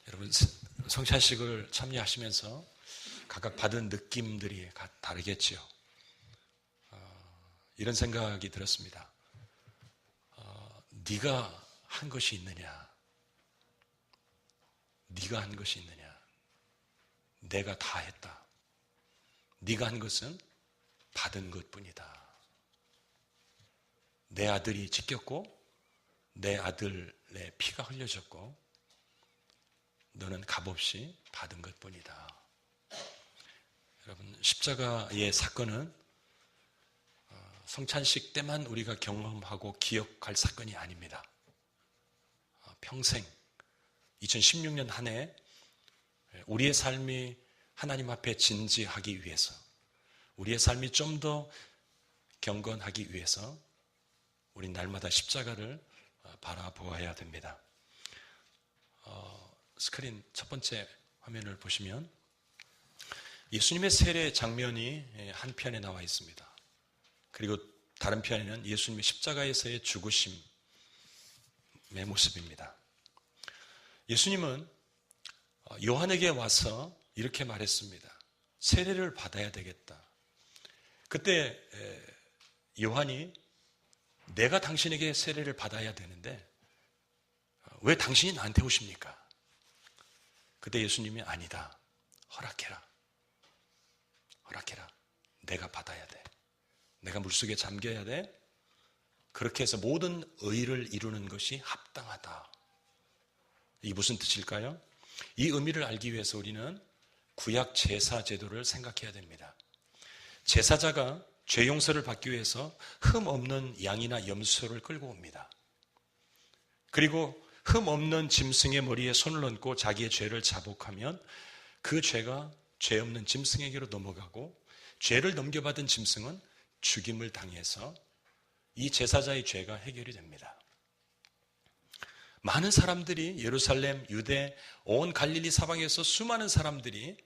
여러분, 성찬식을 참여하시면서 각각 받은 느낌들이 다르겠지요. 이런 생각이 들었습니다. 네가 한 것이 있느냐? 네가 한 것이 있느냐? 내가 다 했다. 네가 한 것은 받은 것뿐이다. 내 아들이 찢겼고 내 아들의 피가 흘려졌고 너는 값없이 받은 것뿐이다. 여러분, 십자가의 사건은 성찬식 때만 우리가 경험하고 기억할 사건이 아닙니다. 평생 2016년 한 해 우리의 삶이 하나님 앞에 진지하기 위해서, 우리의 삶이 좀 더 경건하기 위해서 우린 날마다 십자가를 바라보아야 됩니다. 스크린 첫 번째 화면을 보시면 예수님의 세례 장면이 한 편에 나와 있습니다. 그리고 다른 편에는 예수님의 십자가에서의 죽으심의 모습입니다. 예수님은 요한에게 와서 이렇게 말했습니다. 세례를 받아야 되겠다. 그때 요한이 내가 당신에게 세례를 받아야 되는데 왜 당신이 나한테 오십니까? 그때 예수님이 아니다. 허락해라. 내가 받아야 돼. 내가 물속에 잠겨야 돼. 그렇게 해서 모든 의를 이루는 것이 합당하다. 이게 무슨 뜻일까요? 이 의미를 알기 위해서 우리는 구약 제사 제도를 생각해야 됩니다. 제사자가 죄 용서를 받기 위해서 흠 없는 양이나 염소를 끌고 옵니다. 그리고 흠 없는 짐승의 머리에 손을 얹고 자기의 죄를 자복하면 그 죄가 죄 없는 짐승에게로 넘어가고, 죄를 넘겨받은 짐승은 죽임을 당해서 이 제사자의 죄가 해결이 됩니다. 많은 사람들이 예루살렘, 유대, 온 갈릴리 사방에서 수많은 사람들이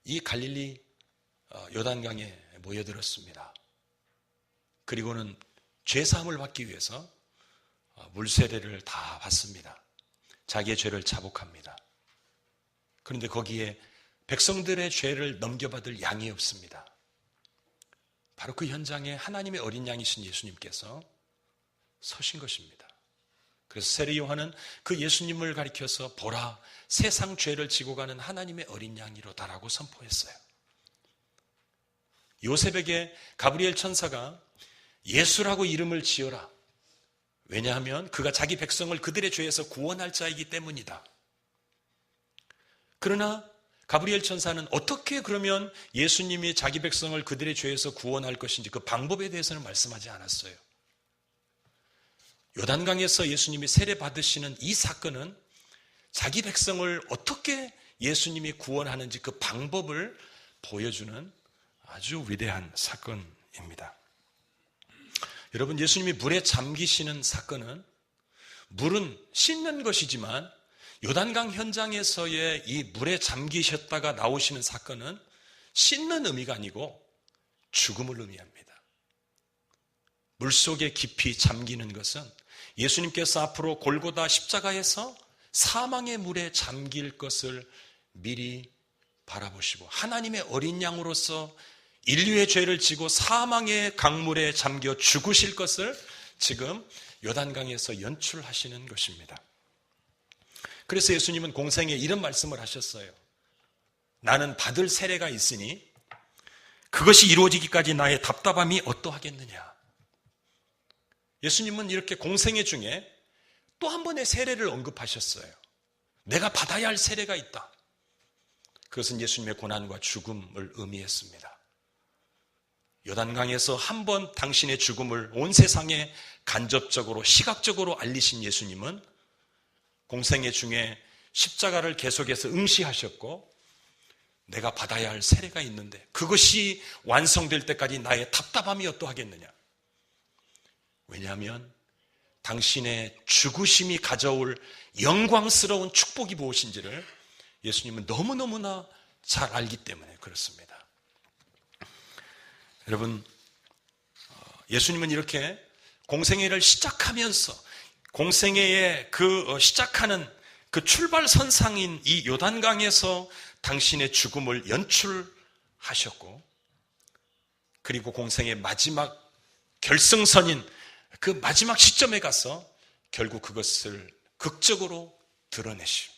이 갈릴리 요단강에 모여들었습니다. 그리고는 죄사함을 받기 위해서 물세례를 다 받습니다. 자기의 죄를 자복합니다. 그런데 거기에 백성들의 죄를 넘겨받을 양이 없습니다. 바로 그 현장에 하나님의 어린 양이신 예수님께서 서신 것입니다. 그래서 세례 요한은 그 예수님을 가리켜서 보라, 세상 죄를 지고 가는 하나님의 어린 양이로다라고 선포했어요. 요셉에게 가브리엘 천사가 예수라고 이름을 지어라. 왜냐하면 그가 자기 백성을 그들의 죄에서 구원할 자이기 때문이다. 그러나 가브리엘 천사는 어떻게 그러면 예수님이 자기 백성을 그들의 죄에서 구원할 것인지 그 방법에 대해서는 말씀하지 않았어요. 요단강에서 예수님이 세례 받으시는 이 사건은 자기 백성을 어떻게 예수님이 구원하는지 그 방법을 보여주는 아주 위대한 사건입니다. 여러분, 예수님이 물에 잠기시는 사건은 물은 씻는 것이지만 요단강 현장에서의 이 물에 잠기셨다가 나오시는 사건은 씻는 의미가 아니고 죽음을 의미합니다. 물속에 깊이 잠기는 것은 예수님께서 앞으로 골고다 십자가에서 사망의 물에 잠길 것을 미리 바라보시고 하나님의 어린 양으로서 인류의 죄를 지고 사망의 강물에 잠겨 죽으실 것을 지금 요단강에서 연출하시는 것입니다. 그래서 예수님은 공생에 이런 말씀을 하셨어요. 나는 받을 세례가 있으니 그것이 이루어지기까지 나의 답답함이 어떠하겠느냐. 예수님은 이렇게 공생애 중에 또 한 번의 세례를 언급하셨어요. 내가 받아야 할 세례가 있다. 그것은 예수님의 고난과 죽음을 의미했습니다. 요단강에서 한 번 당신의 죽음을 온 세상에 간접적으로 시각적으로 알리신 예수님은 공생애 중에 십자가를 계속해서 응시하셨고 내가 받아야 할 세례가 있는데 그것이 완성될 때까지 나의 답답함이 어떠하겠느냐. 왜냐하면 당신의 죽으심이 가져올 영광스러운 축복이 무엇인지를 예수님은 너무너무나 잘 알기 때문에 그렇습니다. 여러분, 예수님은 이렇게 공생애를 시작하면서 공생애의 그 시작하는 그 출발선상인 이 요단강에서 당신의 죽음을 연출하셨고, 그리고 공생의 마지막 결승선인 그 마지막 시점에 가서 결국 그것을 극적으로 드러내시오.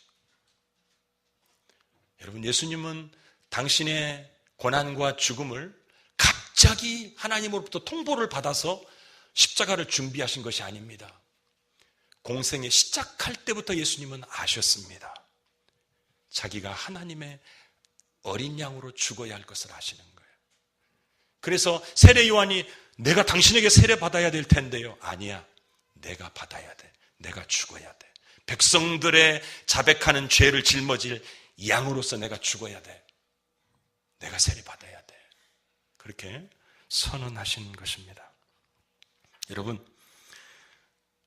여러분, 예수님은 당신의 고난과 죽음을 갑자기 하나님으로부터 통보를 받아서 십자가를 준비하신 것이 아닙니다. 공생에 시작할 때부터 예수님은 아셨습니다. 자기가 하나님의 어린 양으로 죽어야 할 것을 아시는 거예요. 그래서 세례 요한이 내가 당신에게 세례 받아야 될 텐데요. 아니야, 내가 받아야 돼. 내가 죽어야 돼. 백성들의 자백하는 죄를 짊어질 양으로서 내가 죽어야 돼. 내가 세례 받아야 돼. 그렇게 선언하신 것입니다. 여러분,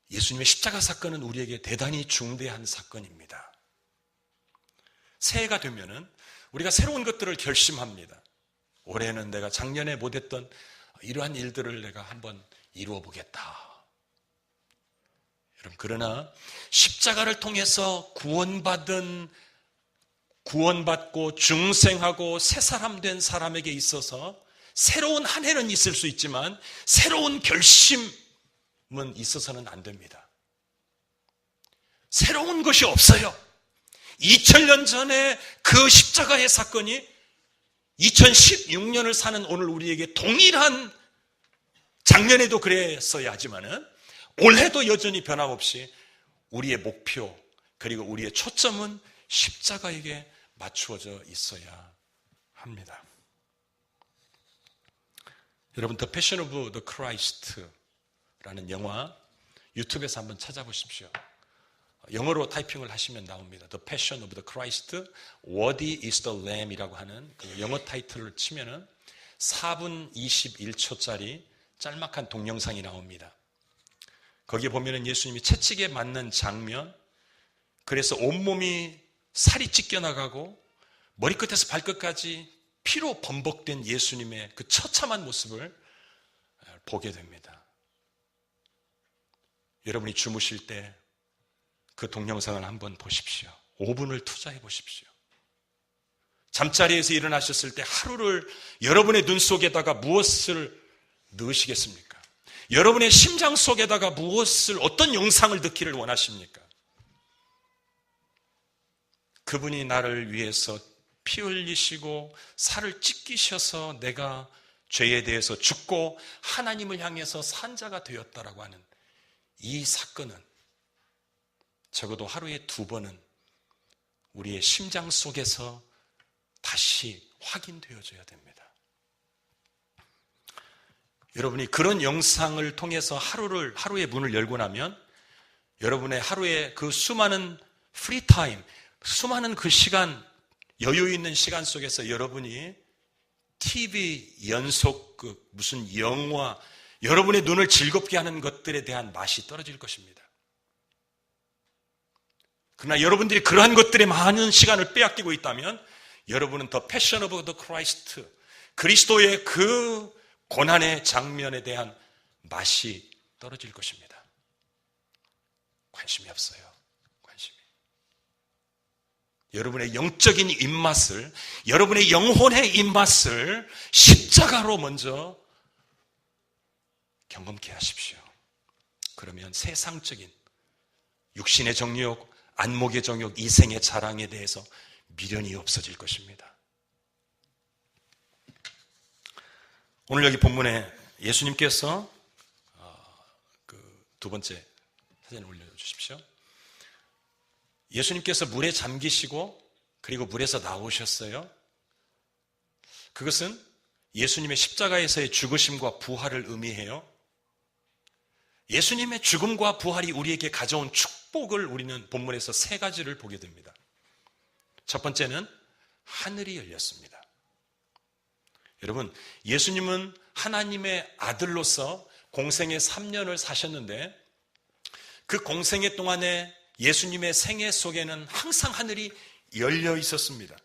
예수님의 십자가 사건은 우리에게 대단히 중대한 사건입니다. 새해가 되면은 우리가 새로운 것들을 결심합니다. 올해는 내가 작년에 못했던 이러한 일들을 내가 한번 이루어 보겠다. 여러분, 그러나 십자가를 통해서 구원받고 중생하고 새 사람 된 사람에게 있어서 새로운 한 해는 있을 수 있지만 새로운 결심은 있어서는 안 됩니다. 새로운 것이 없어요. 2000년 전에 그 십자가의 사건이 2016년을 사는 오늘 우리에게 동일한, 작년에도 그랬어야 하지만은 올해도 여전히 변함없이 우리의 목표 그리고 우리의 초점은 십자가에게 맞추어져 있어야 합니다. 여러분, The Passion of the Christ라는 영화 유튜브에서 한번 찾아보십시오. 영어로 타이핑을 하시면 나옵니다. The Passion of the Christ, Worthy is the Lamb이라고 하는 그 영어 타이틀을 치면은 4분 21초짜리 짤막한 동영상이 나옵니다. 거기에 보면은 예수님이 채찍에 맞는 장면, 그래서 온몸이 살이 찢겨나가고 머리끝에서 발끝까지 피로 범벅된 예수님의 그 처참한 모습을 보게 됩니다. 여러분이 주무실 때 그 동영상을 한번 보십시오. 5분을 투자해 보십시오. 잠자리에서 일어나셨을 때 하루를 여러분의 눈 속에다가 무엇을 넣으시겠습니까? 여러분의 심장 속에다가 어떤 영상을 넣기를 원하십니까? 그분이 나를 위해서 피 흘리시고 살을 찢기셔서 내가 죄에 대해서 죽고 하나님을 향해서 산 자가 되었다라고 하는 이 사건은 적어도 하루에 2번은 우리의 심장 속에서 다시 확인되어져야 됩니다. 여러분이 그런 영상을 통해서 하루의 문을 열고 나면 여러분의 하루의 그 수많은 프리타임, 수많은 그 시간, 여유 있는 시간 속에서 여러분이 TV 연속극, 무슨 영화, 여러분의 눈을 즐겁게 하는 것들에 대한 맛이 떨어질 것입니다. 그러나 여러분들이 그러한 것들에 많은 시간을 빼앗기고 있다면 여러분은 The Passion of the Christ, 그리스도의 그 고난의 장면에 대한 맛이 떨어질 것입니다. 관심이 없어요. 여러분의 영적인 입맛을, 여러분의 영혼의 입맛을 십자가로 먼저 경험케 하십시오. 그러면 세상적인 육신의 정욕, 안목의 정욕, 이생의 자랑에 대해서 미련이 없어질 것입니다. 오늘 여기 본문에 예수님께서 그 2번째 사진을 올려주십시오. 예수님께서 물에 잠기시고 그리고 물에서 나오셨어요. 그것은 예수님의 십자가에서의 죽으심과 부활을 의미해요. 예수님의 죽음과 부활이 우리에게 가져온 축복을 우리는 본문에서 3가지를 보게 됩니다. 첫 번째는 하늘이 열렸습니다. 여러분, 예수님은 하나님의 아들로서 공생의 3년을 사셨는데 그 공생의 동안에 예수님의 생애 속에는 항상 하늘이 열려 있었습니다.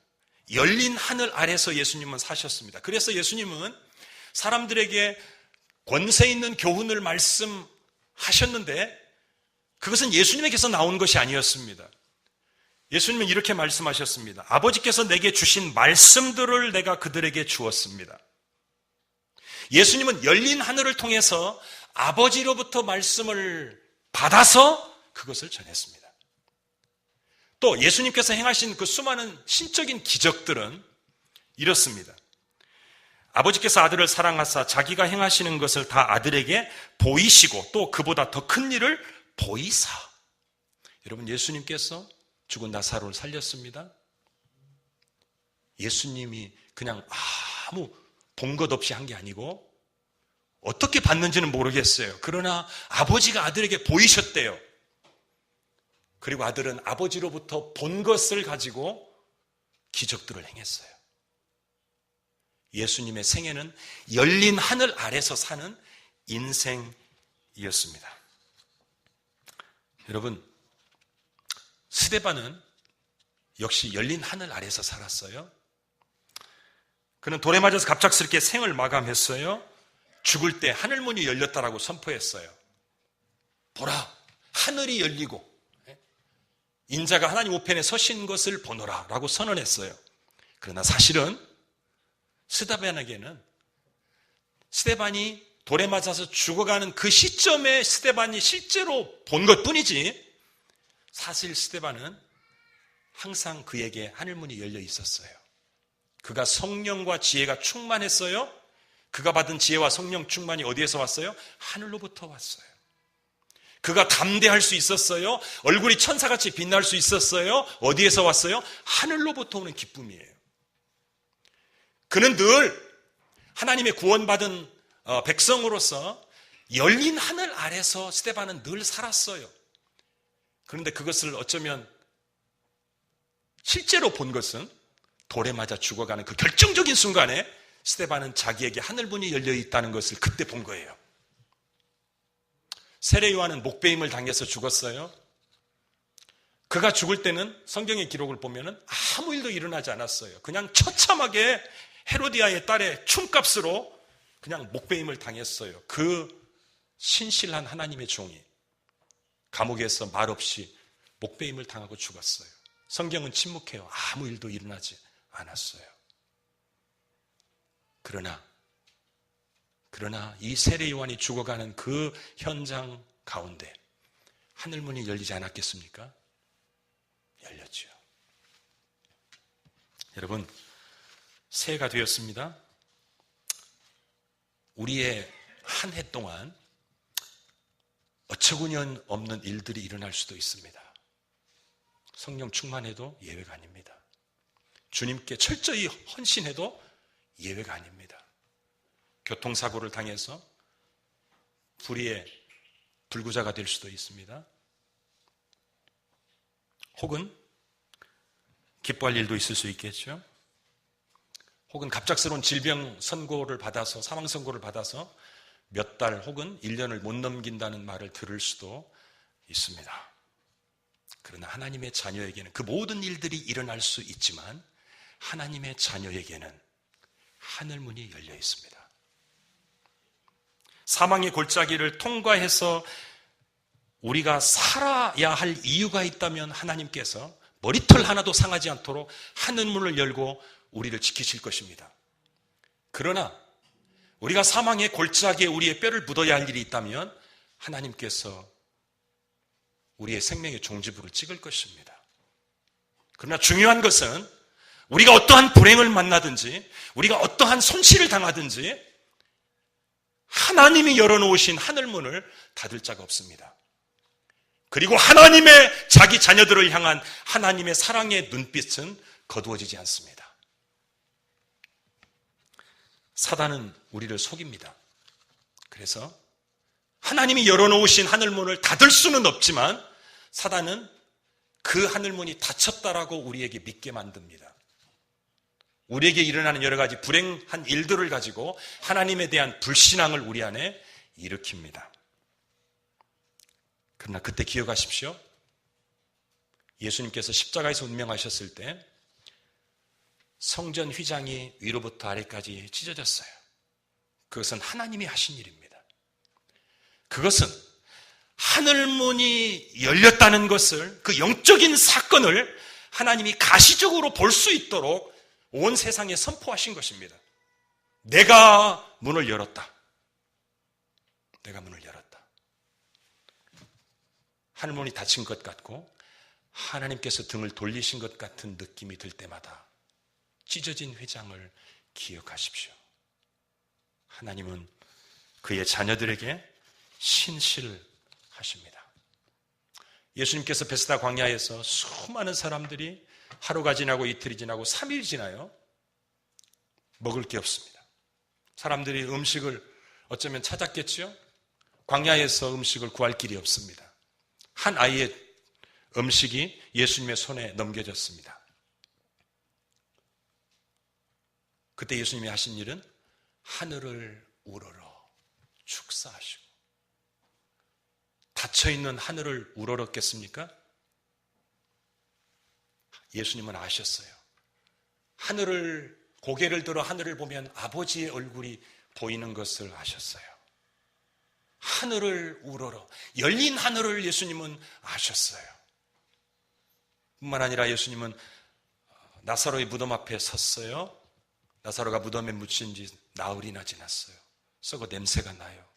열린 하늘 아래서 예수님은 사셨습니다. 그래서 예수님은 사람들에게 권세 있는 교훈을 말씀하셨는데 그것은 예수님에게서 나온 것이 아니었습니다. 예수님은 이렇게 말씀하셨습니다. 아버지께서 내게 주신 말씀들을 내가 그들에게 주었습니다. 예수님은 열린 하늘을 통해서 아버지로부터 말씀을 받아서 그것을 전했습니다. 또 예수님께서 행하신 그 수많은 신적인 기적들은 이렇습니다. 아버지께서 아들을 사랑하사 자기가 행하시는 것을 다 아들에게 보이시고 또 그보다 더 큰 일을 보이사. 여러분, 예수님께서 죽은 나사로를 살렸습니다. 예수님이 그냥 아무 본 것 없이 한 게 아니고 어떻게 봤는지는 모르겠어요. 그러나 아버지가 아들에게 보이셨대요. 그리고 아들은 아버지로부터 본 것을 가지고 기적들을 행했어요. 예수님의 생애는 열린 하늘 아래서 사는 인생이었습니다. 여러분, 스데반은 역시 열린 하늘 아래서 살았어요. 그는 돌에 맞아서 갑작스럽게 생을 마감했어요. 죽을 때 하늘문이 열렸다라고 선포했어요. 보라, 하늘이 열리고 인자가 하나님 우편에 서신 것을 보노라 라고 선언했어요. 그러나 사실은 스데반이 돌에 맞아서 죽어가는 그 시점에 스데반이 실제로 본 것뿐이지, 사실 스데반은 항상 그에게 하늘문이 열려 있었어요. 그가 성령과 지혜가 충만했어요. 그가 받은 지혜와 성령 충만이 어디에서 왔어요? 하늘로부터 왔어요. 그가 담대할 수 있었어요. 얼굴이 천사같이 빛날 수 있었어요. 어디에서 왔어요? 하늘로부터 오는 기쁨이에요. 그는 늘 하나님의 구원받은 백성으로서 열린 하늘 아래서 스데반은 늘 살았어요. 그런데 그것을 어쩌면 실제로 본 것은 돌에 맞아 죽어가는 그 결정적인 순간에 스데반은 자기에게 하늘문이 열려 있다는 것을 그때 본 거예요. 세례 요한은 목베임을 당해서 죽었어요. 그가 죽을 때는 성경의 기록을 보면 아무 일도 일어나지 않았어요. 그냥 처참하게 헤로디아의 딸의 춤값으로 그냥 목베임을 당했어요. 그 신실한 하나님의 종이 감옥에서 말없이 목베임을 당하고 죽었어요. 성경은 침묵해요. 아무 일도 일어나지 않았어요. 그러나 이 세례 요한이 죽어가는 그 현장 가운데 하늘문이 열리지 않았겠습니까? 열렸죠. 여러분, 새해가 되었습니다. 우리의 한 해 동안 어처구니 없는 일들이 일어날 수도 있습니다. 성령 충만해도 예외가 아닙니다. 주님께 철저히 헌신해도 예외가 아닙니다. 교통사고를 당해서 불의의 불구자가 될 수도 있습니다. 혹은 기뻐할 일도 있을 수 있겠죠. 혹은 갑작스러운 질병 선고를 받아서, 사망 선고를 받아서 몇 달 혹은 1년을 못 넘긴다는 말을 들을 수도 있습니다. 그러나 하나님의 자녀에게는 그 모든 일들이 일어날 수 있지만 하나님의 자녀에게는 하늘문이 열려 있습니다. 사망의 골짜기를 통과해서 우리가 살아야 할 이유가 있다면 하나님께서 머리털 하나도 상하지 않도록 하늘문을 열고 우리를 지키실 것입니다. 그러나 우리가 사망의 골짜기에 우리의 뼈를 묻어야 할 일이 있다면 하나님께서 우리의 생명의 종지부를 찍을 것입니다. 그러나 중요한 것은 우리가 어떠한 불행을 만나든지 우리가 어떠한 손실을 당하든지 하나님이 열어놓으신 하늘문을 닫을 자가 없습니다. 그리고 하나님의 자기 자녀들을 향한 하나님의 사랑의 눈빛은 거두어지지 않습니다. 사단은 우리를 속입니다. 그래서 하나님이 열어놓으신 하늘문을 닫을 수는 없지만 사단은 그 하늘문이 닫혔다라고 우리에게 믿게 만듭니다. 우리에게 일어나는 여러 가지 불행한 일들을 가지고 하나님에 대한 불신앙을 우리 안에 일으킵니다. 그러나 그때 기억하십시오. 예수님께서 십자가에서 운명하셨을 때 성전 휘장이 위로부터 아래까지 찢어졌어요. 그것은 하나님이 하신 일입니다. 그것은 하늘문이 열렸다는 것을, 그 영적인 사건을 하나님이 가시적으로 볼 수 있도록 온 세상에 선포하신 것입니다. 내가 문을 열었다. 내가 문을 열었다. 하늘문이 닫힌 것 같고 하나님께서 등을 돌리신 것 같은 느낌이 들 때마다 찢어진 회장을 기억하십시오. 하나님은 그의 자녀들에게 신실하십니다. 예수님께서 베스다 광야에서 수많은 사람들이 하루가 지나고 이틀이 지나고 3일이 지나요. 먹을 게 없습니다. 사람들이 음식을 어쩌면 찾았겠죠? 광야에서 음식을 구할 길이 없습니다. 한 아이의 음식이 예수님의 손에 넘겨졌습니다. 그때 예수님이 하신 일은 하늘을 우러러 축사하시고, 닫혀있는 하늘을 우러렀겠습니까? 예수님은 아셨어요. 고개를 들어 하늘을 보면 아버지의 얼굴이 보이는 것을 아셨어요. 하늘을 우러러, 열린 하늘을 예수님은 아셨어요. 뿐만 아니라 예수님은 나사로의 무덤 앞에 섰어요. 나사로가 무덤에 묻힌 지 나흘이나 지났어요. 썩어 냄새가 나요.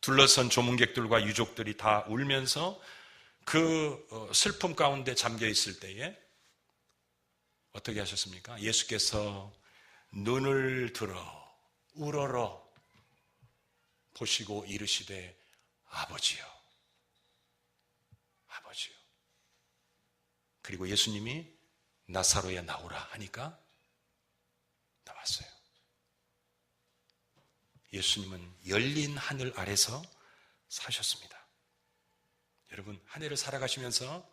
둘러선 조문객들과 유족들이 다 울면서 그 슬픔 가운데 잠겨 있을 때에 어떻게 하셨습니까? 예수께서 눈을 들어 우러러 보시고 이르시되 아버지요, 아버지요. 그리고 예수님이 나사로야 나오라 하니까 나왔어요. 예수님은 열린 하늘 아래서 사셨습니다. 여러분, 한 해를 살아가시면서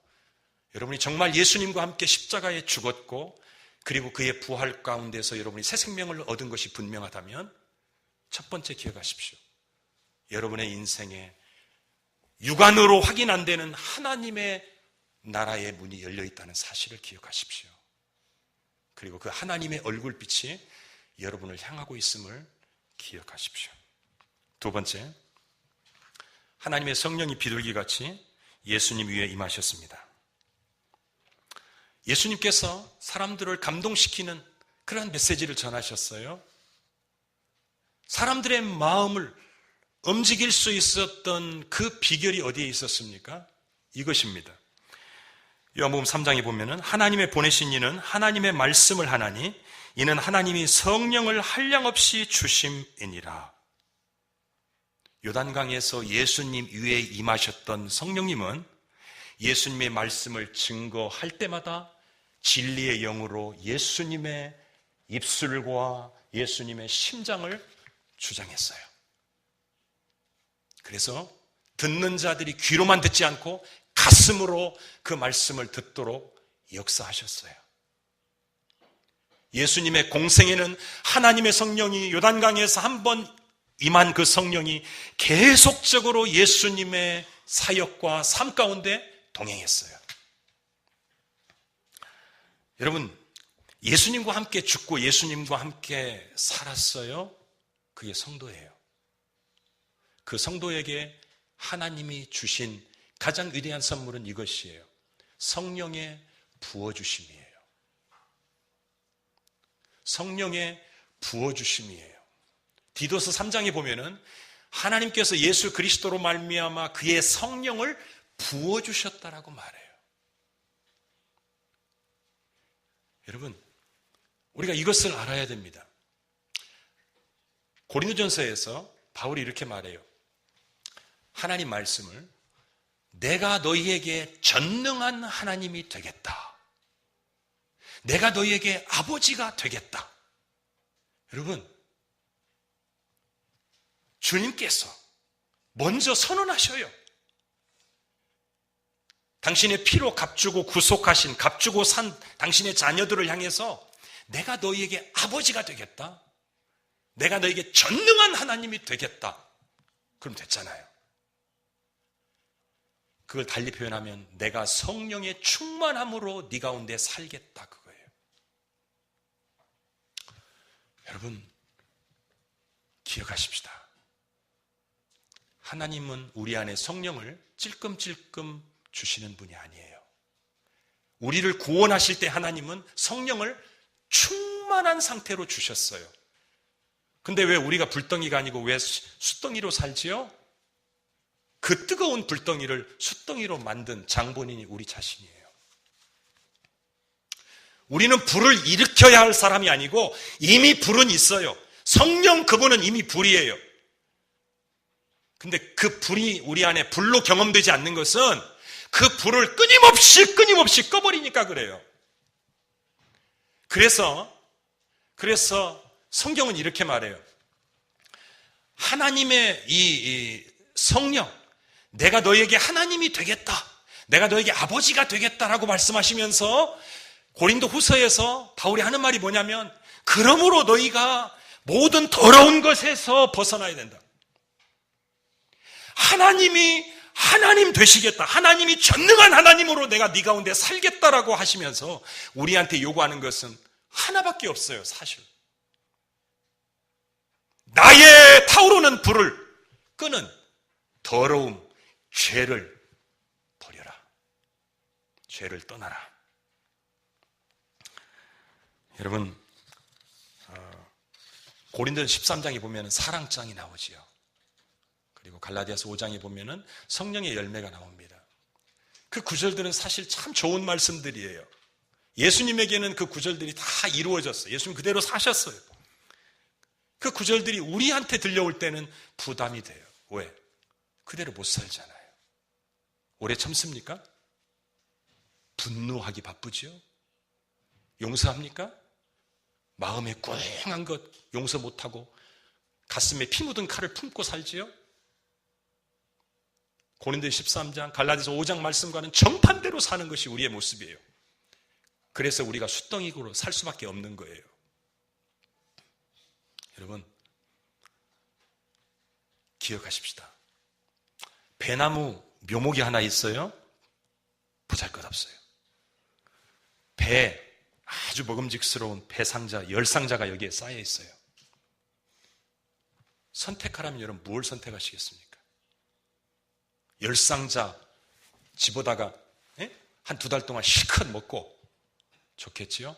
여러분이 정말 예수님과 함께 십자가에 죽었고 그리고 그의 부활 가운데서 여러분이 새 생명을 얻은 것이 분명하다면 첫 번째 기억하십시오. 여러분의 인생에 육안으로 확인 안 되는 하나님의 나라의 문이 열려 있다는 사실을 기억하십시오. 그리고 그 하나님의 얼굴빛이 여러분을 향하고 있음을 기억하십시오. 두 번째, 하나님의 성령이 비둘기같이 예수님 위에 임하셨습니다. 예수님께서 사람들을 감동시키는 그런 메시지를 전하셨어요. 사람들의 마음을 움직일 수 있었던 그 비결이 어디에 있었습니까? 이것입니다. 요한복음 3장에 보면은 하나님의 보내신 이는 하나님의 말씀을 하나니 이는 하나님이 성령을 한량없이 주심이니라. 요단강에서 예수님 위에 임하셨던 성령님은 예수님의 말씀을 증거할 때마다 진리의 영으로 예수님의 입술과 예수님의 심장을 주장했어요. 그래서 듣는 자들이 귀로만 듣지 않고 가슴으로 그 말씀을 듣도록 역사하셨어요. 예수님의 공생에는 하나님의 성령이 요단강에서 한 번 임한 그 성령이 계속적으로 예수님의 사역과 삶 가운데 동행했어요. 여러분, 예수님과 함께 죽고 예수님과 함께 살았어요. 그게 성도예요. 그 성도에게 하나님이 주신 가장 위대한 선물은 이것이에요. 성령의 부어주심이에요. 성령의 부어주심이에요. 디도서 3장에 보면은 하나님께서 예수 그리스도로 말미암아 그의 성령을 부어주셨다라고 말해요. 여러분, 우리가 이것을 알아야 됩니다. 고린도전서에서 바울이 이렇게 말해요. 하나님 말씀을 내가 너희에게 전능한 하나님이 되겠다. 내가 너희에게 아버지가 되겠다. 여러분, 주님께서 먼저 선언하셔요. 당신의 피로 값주고 구속하신, 값주고 산 당신의 자녀들을 향해서 내가 너희에게 아버지가 되겠다. 내가 너희에게 전능한 하나님이 되겠다. 그럼 됐잖아요. 그걸 달리 표현하면 내가 성령의 충만함으로 네 가운데 살겠다, 그거예요. 여러분, 기억하십시다. 하나님은 우리 안에 성령을 찔끔찔끔 주시는 분이 아니에요. 우리를 구원하실 때 하나님은 성령을 충만한 상태로 주셨어요. 근데 왜 우리가 불덩이가 아니고 왜 숯덩이로 살지요? 그 뜨거운 불덩이를 숯덩이로 만든 장본인이 우리 자신이에요. 우리는 불을 일으켜야 할 사람이 아니고 이미 불은 있어요. 성령 그분은 이미 불이에요. 근데 그 불이 우리 안에 불로 경험되지 않는 것은 그 불을 끊임없이 꺼버리니까 그래요. 그래서 성경은 이렇게 말해요. 하나님의 이 성령, 내가 너에게 하나님이 되겠다, 내가 너에게 아버지가 되겠다라고 말씀하시면서 고린도 후서에서 바울이 하는 말이 뭐냐면, 그러므로 너희가 모든 더러운 것에서 벗어나야 된다. 하나님이 하나님 되시겠다, 하나님이 전능한 하나님으로 내가 네 가운데 살겠다라고 하시면서 우리한테 요구하는 것은 하나밖에 없어요. 사실 나의 타오르는 불을 끄는 더러움, 죄를 버려라, 죄를 떠나라. 여러분, 고린도전 13장에 보면 사랑장이 나오지요. 그리고 갈라디아서 5장에 보면 성령의 열매가 나옵니다. 그 구절들은 사실 참 좋은 말씀들이에요. 예수님에게는 그 구절들이 다 이루어졌어요. 예수님 그대로 사셨어요. 그 구절들이 우리한테 들려올 때는 부담이 돼요. 왜? 그대로 못 살잖아요. 오래 참습니까? 분노하기 바쁘지요? 용서합니까? 마음에 꽁한 것 용서 못하고 가슴에 피 묻은 칼을 품고 살지요? 고린도서 13장, 갈라디아서 5장 말씀과는 정반대로 사는 것이 우리의 모습이에요. 그래서 우리가 숫덩이로 살 수밖에 없는 거예요. 여러분, 기억하십시다. 배나무 묘목이 하나 있어요. 보잘것없어요. 배, 아주 먹음직스러운 배 상자, 열상자가 여기에 쌓여 있어요. 선택하라면 여러분 뭘 선택하시겠습니까? 열상자 집어다가 한 2달 동안 실컷 먹고 좋겠지요?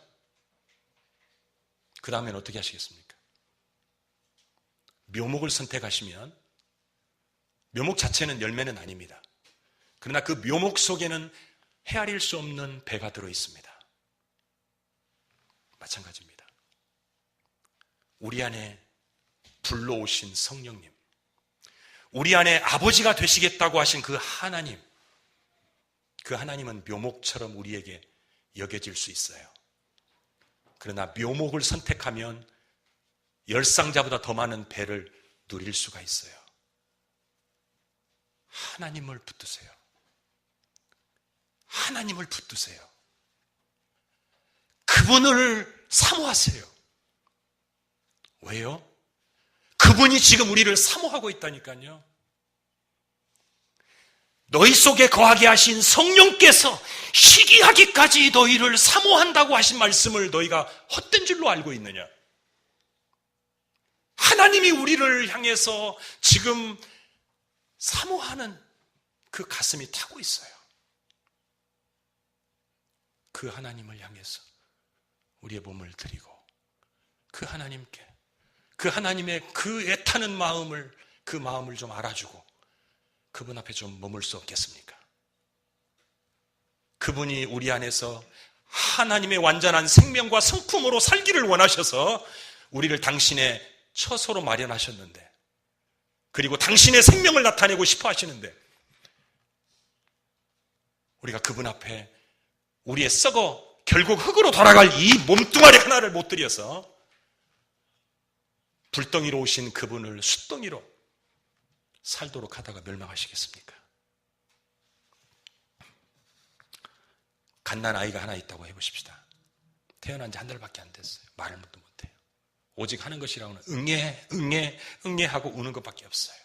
그 다음엔 어떻게 하시겠습니까? 묘목을 선택하시면 묘목 자체는 열매는 아닙니다. 그러나 그 묘목 속에는 헤아릴 수 없는 배가 들어있습니다. 마찬가지입니다. 우리 안에 불러오신 성령님, 우리 안에 아버지가 되시겠다고 하신 그 하나님, 그 하나님은 묘목처럼 우리에게 여겨질 수 있어요. 그러나 묘목을 선택하면 열상자보다 더 많은 배를 누릴 수가 있어요. 하나님을 붙드세요. 하나님을 붙드세요. 그분을 사모하세요. 왜요? 그분이 지금 우리를 사모하고 있다니까요. 너희 속에 거하게 하신 성령께서 시기하기까지 너희를 사모한다고 하신 말씀을 너희가 헛된 줄로 알고 있느냐? 하나님이 우리를 향해서 지금 사모하는 그 가슴이 타고 있어요. 그 하나님을 향해서 우리의 몸을 드리고 그 하나님께, 그 하나님의 그 애타는 마음을, 그 마음을 좀 알아주고 그분 앞에 좀 머물 수 없겠습니까? 그분이 우리 안에서 하나님의 완전한 생명과 성품으로 살기를 원하셔서 우리를 당신의 처소로 마련하셨는데, 그리고 당신의 생명을 나타내고 싶어 하시는데, 우리가 그분 앞에 우리의 썩어 결국 흙으로 돌아갈 이 몸뚱아리 하나를 못 들여서 불덩이로 오신 그분을 숫덩이로 살도록 하다가 멸망하시겠습니까? 갓난 아이가 하나 있다고 해보십시다. 태어난 지 한 달밖에 안 됐어요. 말을 못해요. 오직 하는 것이라고는 응애 하고 우는 것밖에 없어요.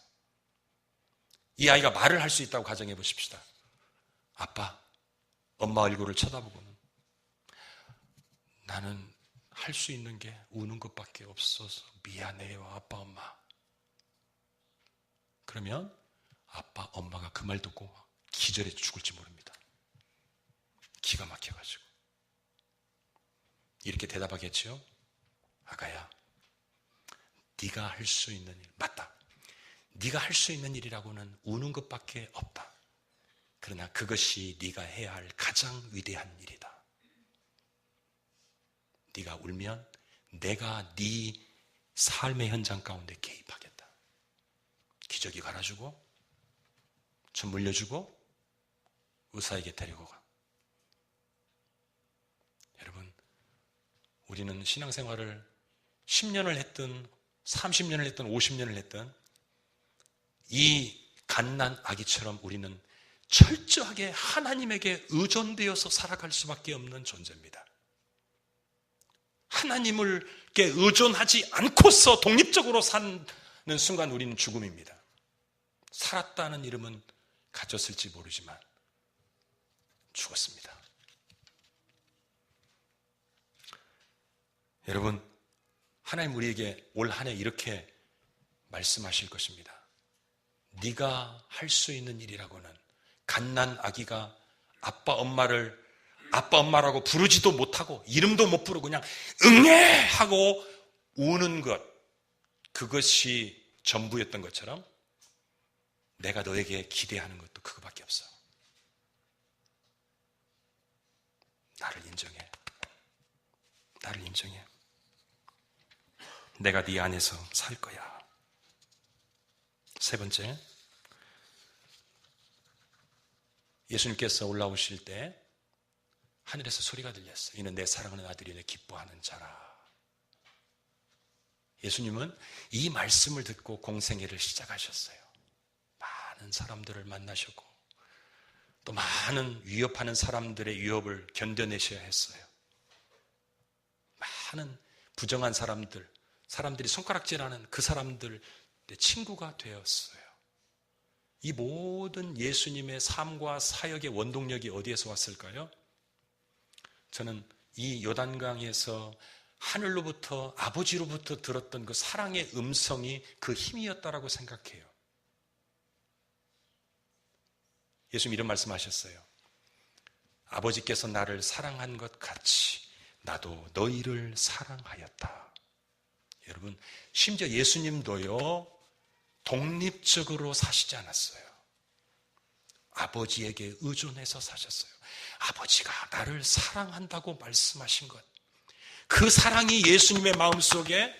이 아이가 말을 할 수 있다고 가정해 보십시다. 아빠, 엄마 얼굴을 쳐다보고는 나는 할 수 있는 게 우는 것밖에 없어서 미안해요, 아빠, 엄마. 그러면 아빠, 엄마가 그 말 듣고 기절해 죽을지 모릅니다. 기가 막혀가지고 이렇게 대답하겠죠. 아가야, 네가 할 수 있는 일, 맞다. 네가 할 수 있는 일이라고는 우는 것밖에 없다. 그러나 그것이 네가 해야 할 가장 위대한 일이다. 네가 울면 내가 네 삶의 현장 가운데 개입하겠다. 기저귀 갈아주고 젖 물려주고 의사에게 데리고 가. 여러분, 우리는 신앙생활을 10년을 했든 30년을 했든 50년을 했든 이 갓난 아기처럼 우리는 철저하게 하나님에게 의존되어서 살아갈 수밖에 없는 존재입니다. 하나님께 의존하지 않고서 독립적으로 사는 순간 우리는 죽음입니다. 살았다는 이름은 가졌을지 모르지만 죽었습니다. 여러분, 하나님 우리에게 올 한 해 이렇게 말씀하실 것입니다. 네가 할 수 있는 일이라고는 갓난 아기가 아빠 엄마라고 부르지도 못하고 이름도 못 부르고 그냥 응애 하고 우는 것, 그것이 전부였던 것처럼 내가 너에게 기대하는 것도 그거밖에 없어. 나를 인정해. 나를 인정해. 내가 네 안에서 살 거야. 세 번째, 예수님께서 올라오실 때 하늘에서 소리가 들렸어요. 이는 내 사랑하는 아들이 내 기뻐하는 자라. 예수님은 이 말씀을 듣고 공생애를 시작하셨어요. 많은 사람들을 만나셨고 또 많은 위협하는 사람들의 위협을 견뎌내셔야 했어요. 많은 부정한 사람들이 손가락질하는 그 사람들의 친구가 되었어요. 이 모든 예수님의 삶과 사역의 원동력이 어디에서 왔을까요? 저는 이 요단강에서 하늘로부터 아버지로부터 들었던 그 사랑의 음성이 그 힘이었다라고 생각해요. 예수님 이런 말씀하셨어요. 아버지께서 나를 사랑한 것 같이 나도 너희를 사랑하였다. 여러분, 심지어 예수님도요 독립적으로 사시지 않았어요. 아버지에게 의존해서 사셨어요. 아버지가 나를 사랑한다고 말씀하신 것, 그 사랑이 예수님의 마음속에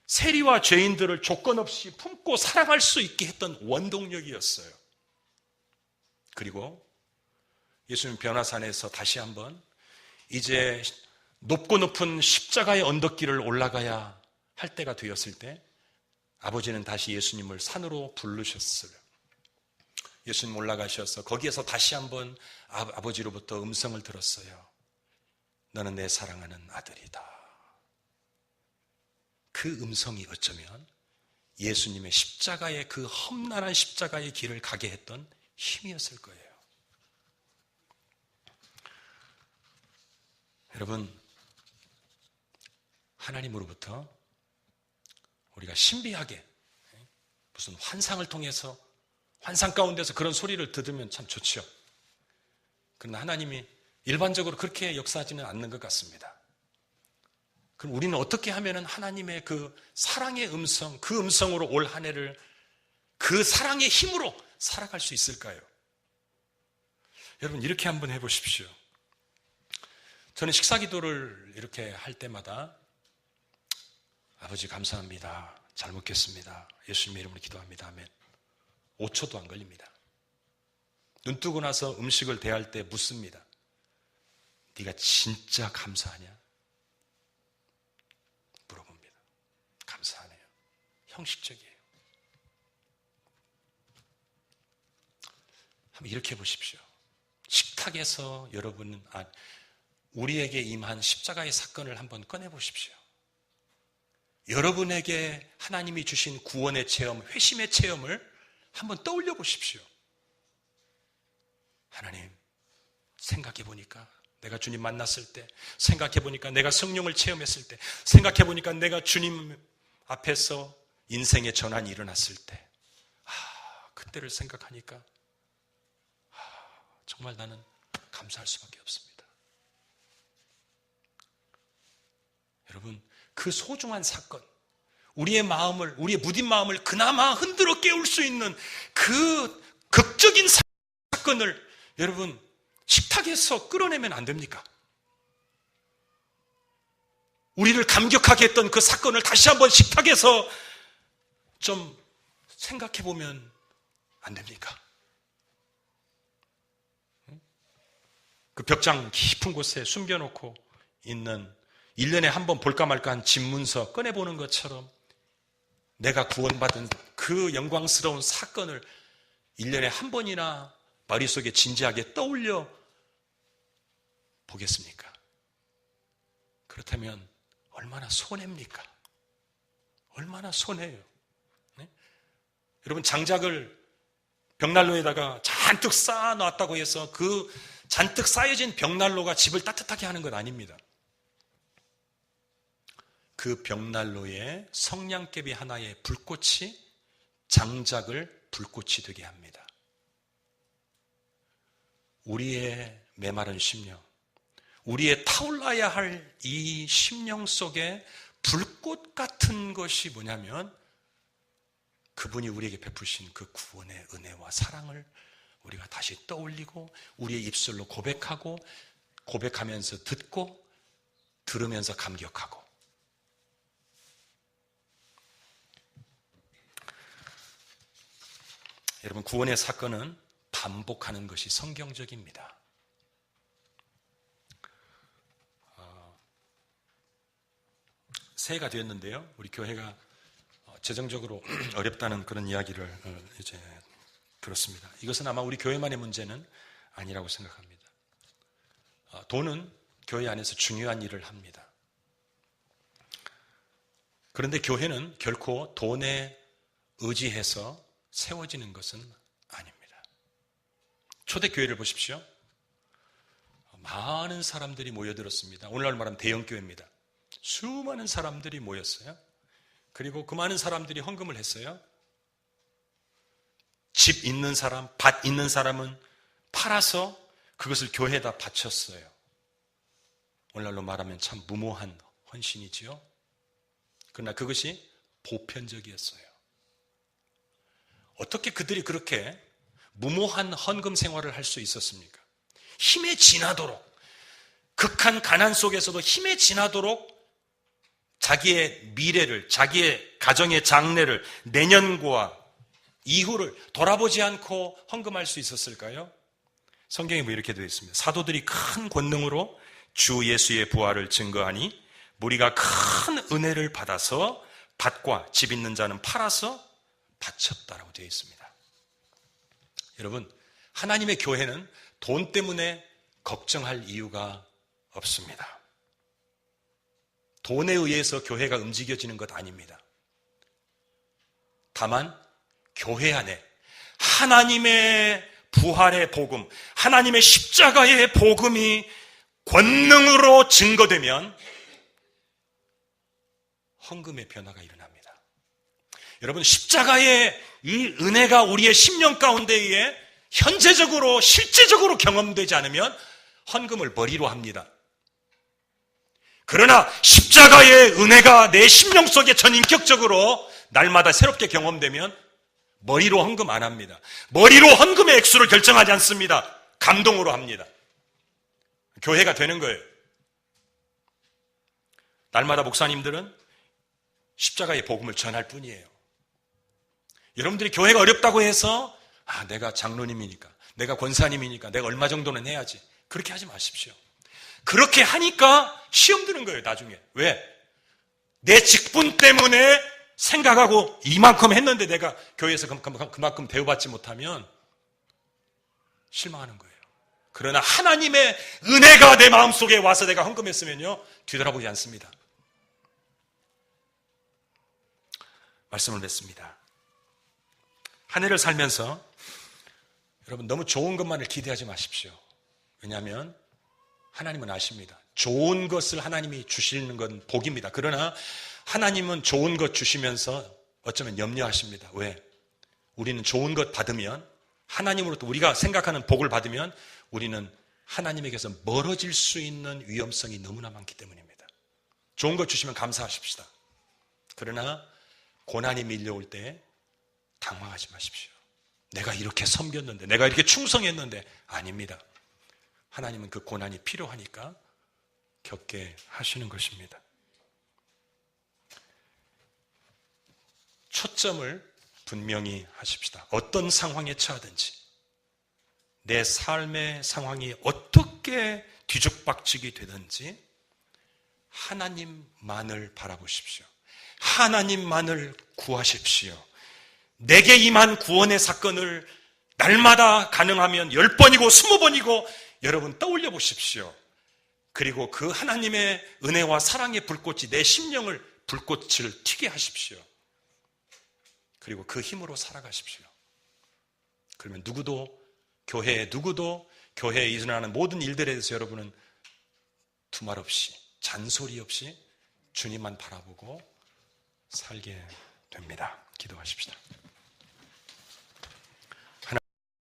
세리와 죄인들을 조건 없이 품고 사랑할 수 있게 했던 원동력이었어요. 그리고 예수님 변화산에서 다시 한번 이제 높고 높은 십자가의 언덕길을 올라가야 할 때가 되었을 때 아버지는 다시 예수님을 산으로 부르셨어요. 예수님 올라가셔서 거기에서 다시 한번 아버지로부터 음성을 들었어요. 너는 내 사랑하는 아들이다. 그 음성이 어쩌면 예수님의 십자가의 그 험난한 십자가의 길을 가게 했던 힘이었을 거예요. 여러분, 하나님으로부터 우리가 신비하게 무슨 환상을 통해서 환상 가운데서 그런 소리를 들으면 참 좋죠. 그러나 하나님이 일반적으로 그렇게 역사하지는 않는 것 같습니다. 그럼 우리는 어떻게 하면 하나님의 그 사랑의 음성, 그 음성으로 올 한 해를 그 사랑의 힘으로 살아갈 수 있을까요? 여러분, 이렇게 한번 해보십시오. 저는 식사기도를 이렇게 할 때마다 아버지 감사합니다. 잘 먹겠습니다. 예수님의 이름으로 기도합니다. 아멘. 5초도 안 걸립니다. 눈 뜨고 나서 음식을 대할 때 묻습니다. 네가 진짜 감사하냐? 물어봅니다. 감사하네요. 형식적이에요. 한번 이렇게 해보십시오. 식탁에서 여러분은 우리에게 임한 십자가의 사건을 한번 꺼내보십시오. 여러분에게 하나님이 주신 구원의 체험, 회심의 체험을 한번 떠올려 보십시오. 하나님, 생각해보니까 내가 주님 만났을 때, 생각해보니까 내가 성령을 체험했을 때, 생각해보니까 내가 주님 앞에서 인생의 전환이 일어났을 때, 그때를 생각하니까 정말 나는 감사할 수밖에 없습니다. 여러분, 그 소중한 사건, 우리의 마음을, 우리의 무딘 마음을 그나마 흔들어 깨울 수 있는 그 극적인 사건을 여러분 식탁에서 끌어내면 안 됩니까? 우리를 감격하게 했던 그 사건을 다시 한번 식탁에서 좀 생각해 보면 안 됩니까? 그 벽장 깊은 곳에 숨겨놓고 있는 1년에 한 번 볼까 말까 한 집문서 꺼내보는 것처럼 내가 구원받은 그 영광스러운 사건을 1년에 한 번이나 머릿속에 진지하게 떠올려 보겠습니까? 그렇다면 얼마나 손해입니까? 얼마나 손해예요. 네? 여러분, 장작을 벽난로에다가 잔뜩 쌓아놨다고 해서 그 잔뜩 쌓여진 벽난로가 집을 따뜻하게 하는 건 아닙니다. 그 벽난로에 성냥개비 하나의 불꽃이 장작을 불꽃이 되게 합니다. 우리의 메마른 심령, 우리의 타올라야 할 이 심령 속에 불꽃 같은 것이 뭐냐면 그분이 우리에게 베푸신 그 구원의 은혜와 사랑을 우리가 다시 떠올리고 우리의 입술로 고백하고 고백하면서 듣고 들으면서 감격하고. 여러분, 구원의 사건은 반복하는 것이 성경적입니다. 새해가 되었는데요, 우리 교회가 재정적으로 어렵다는 그런 이야기를 이제 들었습니다. 이것은 아마 우리 교회만의 문제는 아니라고 생각합니다. 돈은 교회 안에서 중요한 일을 합니다. 그런데 교회는 결코 돈에 의지해서 세워지는 것은 아닙니다. 초대교회를 보십시오. 많은 사람들이 모여들었습니다. 오늘날 말하면 대형교회입니다. 수많은 사람들이 모였어요. 그리고 그 많은 사람들이 헌금을 했어요. 집 있는 사람, 밭 있는 사람은 팔아서 그것을 교회에다 바쳤어요. 오늘날로 말하면 참 무모한 헌신이지요. 그러나 그것이 보편적이었어요. 어떻게 그들이 그렇게 무모한 헌금 생활을 할 수 있었습니까? 힘에 지나도록, 극한 가난 속에서도 힘에 지나도록 자기의 미래를, 자기의 가정의 장래를, 내년과 이후를 돌아보지 않고 헌금할 수 있었을까요? 성경에 뭐 이렇게 되어 있습니다. 사도들이 큰 권능으로 주 예수의 부활을 증거하니 무리가 큰 은혜를 받아서 밭과 집 있는 자는 팔아서 바쳤다라고 되어 있습니다. 여러분, 하나님의 교회는 돈 때문에 걱정할 이유가 없습니다. 돈에 의해서 교회가 움직여지는 것 아닙니다. 다만 교회 안에 하나님의 부활의 복음, 하나님의 십자가의 복음이 권능으로 증거되면 헌금의 변화가 일어납니다. 여러분, 십자가의 이 은혜가 우리의 심령 가운데에 현재적으로 실제적으로 경험되지 않으면 헌금을 머리로 합니다. 그러나 십자가의 은혜가 내 심령 속에 전인격적으로 날마다 새롭게 경험되면 머리로 헌금 안 합니다. 머리로 헌금의 액수를 결정하지 않습니다. 감동으로 합니다. 교회가 되는 거예요. 날마다 목사님들은 십자가의 복음을 전할 뿐이에요. 여러분들이 교회가 어렵다고 해서 내가 장로님이니까, 내가 권사님이니까 내가 얼마 정도는 해야지, 그렇게 하지 마십시오. 그렇게 하니까 시험 드는 거예요, 나중에. 왜? 내 직분 때문에 생각하고 이만큼 했는데 내가 교회에서 그만큼 대우받지 못하면 실망하는 거예요. 그러나 하나님의 은혜가 내 마음속에 와서 내가 헌금했으면요, 뒤돌아보지 않습니다. 말씀을 맺습니다. 한 해를 살면서 여러분, 너무 좋은 것만을 기대하지 마십시오. 왜냐하면 하나님은 아십니다. 좋은 것을 하나님이 주시는 건 복입니다. 그러나 하나님은 좋은 것 주시면서 어쩌면 염려하십니다. 왜? 우리는 좋은 것 받으면, 하나님으로부터 우리가 생각하는 복을 받으면 우리는 하나님에게서 멀어질 수 있는 위험성이 너무나 많기 때문입니다. 좋은 거 주시면 감사하십시다. 그러나 고난이 밀려올 때 당황하지 마십시오. 내가 이렇게 섬겼는데, 내가 이렇게 충성했는데, 아닙니다. 하나님은 그 고난이 필요하니까 겪게 하시는 것입니다. 초점을 분명히 하십시다. 어떤 상황에 처하든지, 내 삶의 상황이 어떻게 뒤죽박죽이 되든지 하나님만을 바라보십시오. 하나님만을 구하십시오. 내게 임한 구원의 사건을 날마다 가능하면 10번이고 20번이고 여러분 떠올려 보십시오. 그리고 그 하나님의 은혜와 사랑의 불꽃이 내 심령을 불꽃을 튀게 하십시오. 그리고 그 힘으로 살아가십시오. 그러면 교회에 일어나는 모든 일들에 대해서 여러분은 두말 없이, 잔소리 없이 주님만 바라보고 살게 됩니다. 기도하십시다.